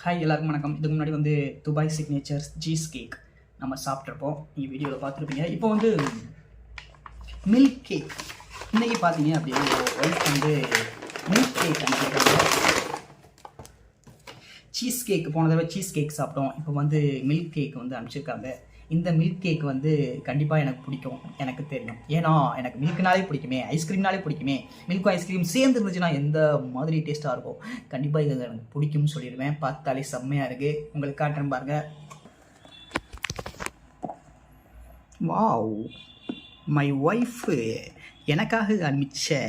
Hi எல்லாருக்கும் வணக்கம். இதுக்கு முன்னாடி வந்து துபாய் சிக்னேச்சர்ஸ் சீஸ் கேக் நம்ம சாப்பிட்ருப்போம். நீங்கள் வீடியோவில் பார்த்துருப்பீங்க. இப்போ வந்து மில்க் கேக் இன்றைக்கி பார்த்தீங்க அப்படின்னா ஒய்ஃப் வந்து மில்க் கேக் அனுப்பியிருக்காங்க. சீஸ் கேக் போன தடவை சீஸ் கேக் சாப்பிட்டோம். இப்போ வந்து மில்க் கேக் வந்து அனுப்பிச்சிருக்காங்க. இந்த மில்க் கேக் வந்து கண்டிப்பாக எனக்கு பிடிக்கும், எனக்கு தெரியும். ஏன்னா எனக்கு மில்க்னாலே பிடிக்குமே, ஐஸ்கிரீம்னாலே பிடிக்குமே. மில்க்கும் ஐஸ்கிரீம் சேர்ந்து இருந்துச்சுன்னா எந்த மாதிரி டேஸ்ட்டாக இருக்கும். கண்டிப்பாக இது எனக்கு பிடிக்கும்னு சொல்லிடுவேன். பார்த்தாலே செம்மையாக இருக்குது. உங்களுக்கு காட்டுறேன் பாருங்க. வாவ், மை ஒய்ஃபு எனக்காக அனுப்பிச்ச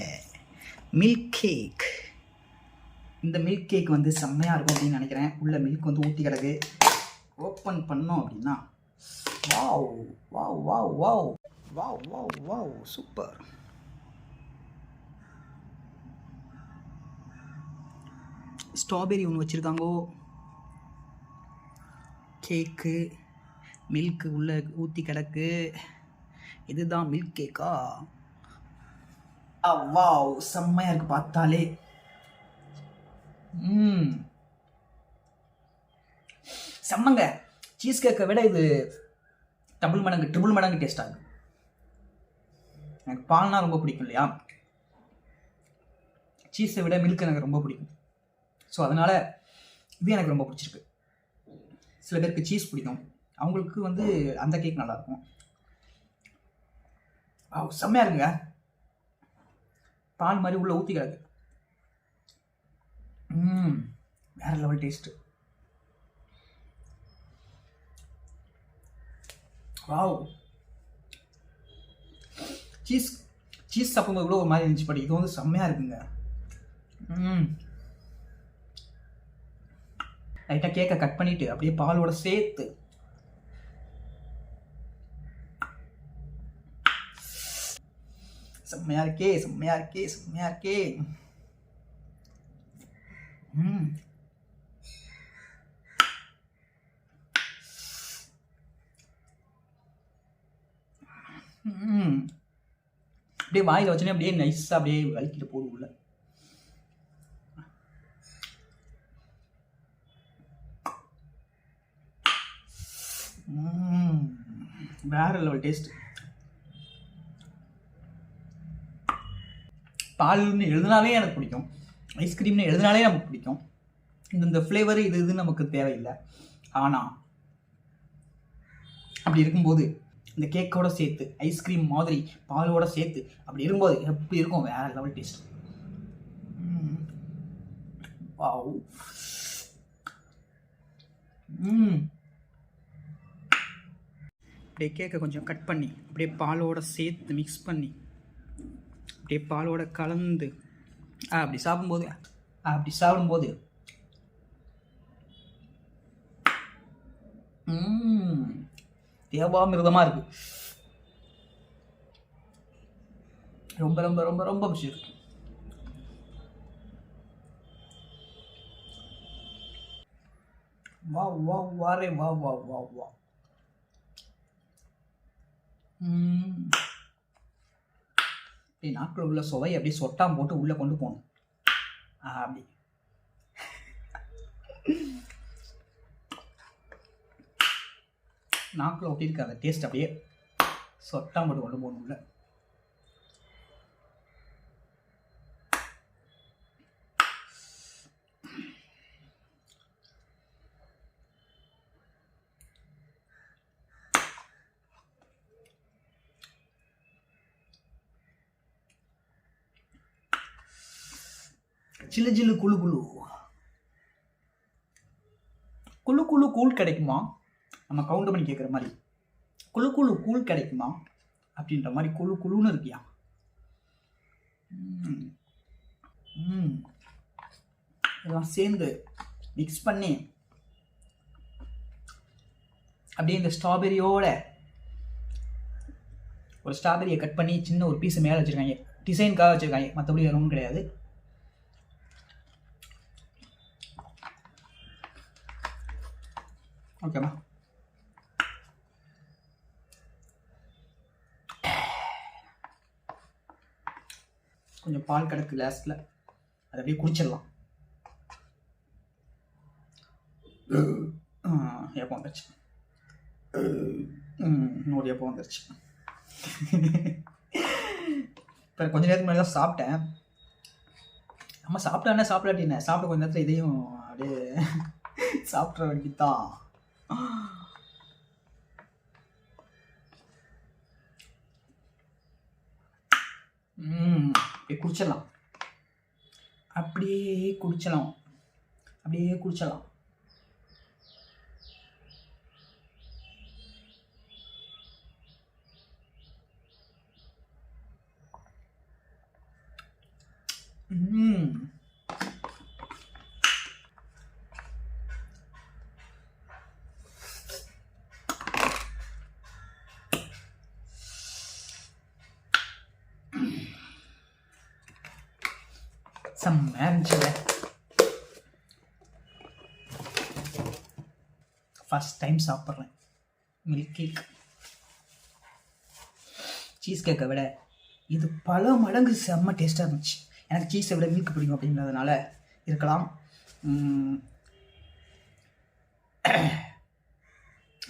மில்க் கேக். இந்த மில்க் கேக் வந்து செம்மையாக இருக்கும் அப்படின்னு நினைக்கிறேன். உள்ள மில்க் வந்து ஊற்றி கிடக்கு. ஓப்பன் பண்ணோம் அப்படின்னா wow wow wow wow wow wow wow super. Strawberry ஒன்று வச்சுருக்காங்கோ. கேக்கு மில்க்கு உள்ளே ஊற்றி கிடக்கு. இதுதான் மில்க் கேக்கா? வாவ், செம்மையாக இருக்குது பார்த்தாலே. செம்மங்க. சீஸ் கேக்கை விட இது ட்ரிபிள் மடங்கு டேஸ்டாக இருக்குது. எனக்கு பால்னா ரொம்ப பிடிக்கும் இல்லையா, சீஸை விட மில்க் எனக்கு ரொம்ப பிடிக்கும். ஸோ அதனால் இது எனக்கு ரொம்ப பிடிச்சிருக்கு. சில பேருக்கு சீஸ் பிடிக்கும், அவங்களுக்கு வந்து அந்த கேக் நல்லாயிருக்கும். செம்மையாக இருக்குங்க. பால் மாதிரி உள்ள ஊற்றி கிடக்கு. வேற லெவல் டேஸ்ட்டு. வாவ், சீஸ் சாப்பிடும்போது கூட ஒரு மாதிரி இருந்துச்சு. பட் இது வந்து செம்மையாக இருக்குங்க. லைட்டாக கேக்கை கட் பண்ணிவிட்டு அப்படியே பாலோட சேர்த்து செம்மையாக இருக்கே, செம்மையாக இருக்கே, செம்மையாக இருக்கே. அப்படியே வாயில் வச்சோன்னே அப்படியே நைஸாக அப்படியே வலிக்கிட்டு போகுது உள்ள. வேற லெவல் டேஸ்ட். பால்னு எழுதினாலே எனக்கு பிடிக்கும், ஐஸ்கிரீம்னு எழுதினாலே நமக்கு பிடிக்கும். இந்த ஃப்ளேவர் இது நமக்கு தேவையில்லை. ஆனால் அப்படி இருக்கும்போது இந்த கேக்கோட சேர்த்து ஐஸ்கிரீம் மாதிரி பாலோட சேர்த்து அப்படி இருக்கும்போது எப்படி இருக்கும்? வேற லெவல் டேஸ்ட். வாவ். அப்படியே கேக்கை கொஞ்சம் கட் பண்ணி அப்படியே பாலோட சேர்த்து மிக்ஸ் பண்ணி அப்படியே பாலோட கலந்து அப்படி சாப்பிடும்போது தேவாமிர்தமாக இருக்கு. ரொம்ப ரொம்ப ரொம்ப ரொம்ப பிடிச்சிருக்கு. வா வா வாரே வா வா வா வா. அப்படியே நாட்கள் உள்ள சுவை அப்படியே சொட்டாம் போட்டு உள்ளே கொண்டு போகணும். அப்படி நாக்கில் ஒட்டியிருக்க அந்த டேஸ்ட் அப்படியே சொட்டாம் போட்டு கொண்டு போகணும் உள்ள. சில்லு ஜில்லு குழு குழு குழு குழு கூழ் கிடைக்குமா? நம்ம கவுண்ட் பண்ணி கேட்குற மாதிரி குழு குழு கூழ் கிடைக்குமா அப்படின்ற மாதிரி குழு குழுன்னு இருக்கியா. இதெல்லாம் சேர்ந்து மிக்ஸ் பண்ணி அப்படியே இந்த ஸ்ட்ராபெரியோட ஒரு ஸ்ட்ராபெரியை கட் பண்ணி சின்ன ஒரு பீஸ் மேலே வச்சுருக்காங்க, டிசைனுக்காக வச்சுருக்காங்க, மற்றபடி வேறு ஒன்றும் கிடையாது. ஓகேம்மா. கொஞ்சம் பால் கிடக்கு லாஸ்ட்டில், அதை அப்படியே குடிச்சிடலாம். எப்போ வந்துருச்சு நோடி எப்போ வந்துருச்சு. இப்போ கொஞ்ச நேரத்துக்கு முன்னாடி தான் சாப்பிட்டேன். நம்ம சாப்பிட்டானே சாப்பிடாட்டினே சாப்பிட கொஞ்ச நேரத்தில் இதையும் அப்படியே சாப்பிட்ற வேண்டித்தான். அப்படியே குடிச்சிடலாம், அப்படியே குடிச்சலாம், அப்படியே குடிச்சலாம். செம்மையா இருந்துச்சுங்க. ஃபர்ஸ்ட் டைம் சாப்பிட்றேன் மில்க் கேக். சீஸ் கேக்கை விட இது பல மடங்கு செம்ம டேஸ்ட்டாக இருந்துச்சு. எனக்கு சீஸை விட மில்க் பிடிக்கும் அப்படின்றதுனால இருக்கலாம்.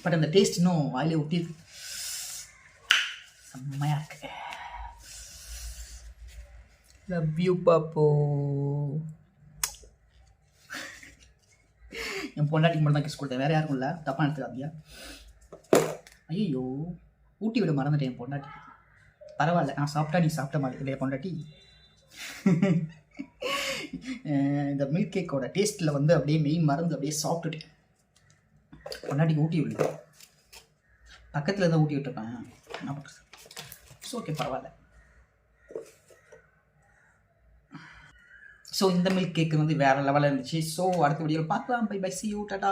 பட் அந்த டேஸ்ட் இன்னும் வாயிலே ஒட்டியிருக்கு. செம்மையாக இருக்கு. லவ் யூ பாப்போ. என் பொண்டாட்டிக்கு மட்டும் தான் கிஸ் கொடுத்தேன், வேறு யாருக்கும் இல்லை, தப்பாக எடுத்துக்காதீங்க. ஐயோ ஊட்டி விட மறந்துட்டேன் என் பொண்டாட்டி. பரவாயில்ல, நான் சாப்பிட்டா நீ சாப்பிட்ட மாதிரி இல்லையா பொண்டாட்டி. இந்த மில்க் கேக்கோட டேஸ்ட்டில் வந்து அப்படியே மெயின் மறந்து அப்படியே சாப்பிட்டுட்டேன். பொண்டாட்டிக்கு ஊட்டி விடுது, பக்கத்தில் தான் ஊட்டி விட்டுருப்பேன், என்ன பண்ணுறது. ஸோ ஓகே பரவாயில்ல. ஸோ இந்த மில்க் கேக்கு வந்து வேறு லெவலில் இருந்துச்சு. ஸோ அடுத்த வீடியோவில் பார்க்கலாம். Bye bye, see you, Tata.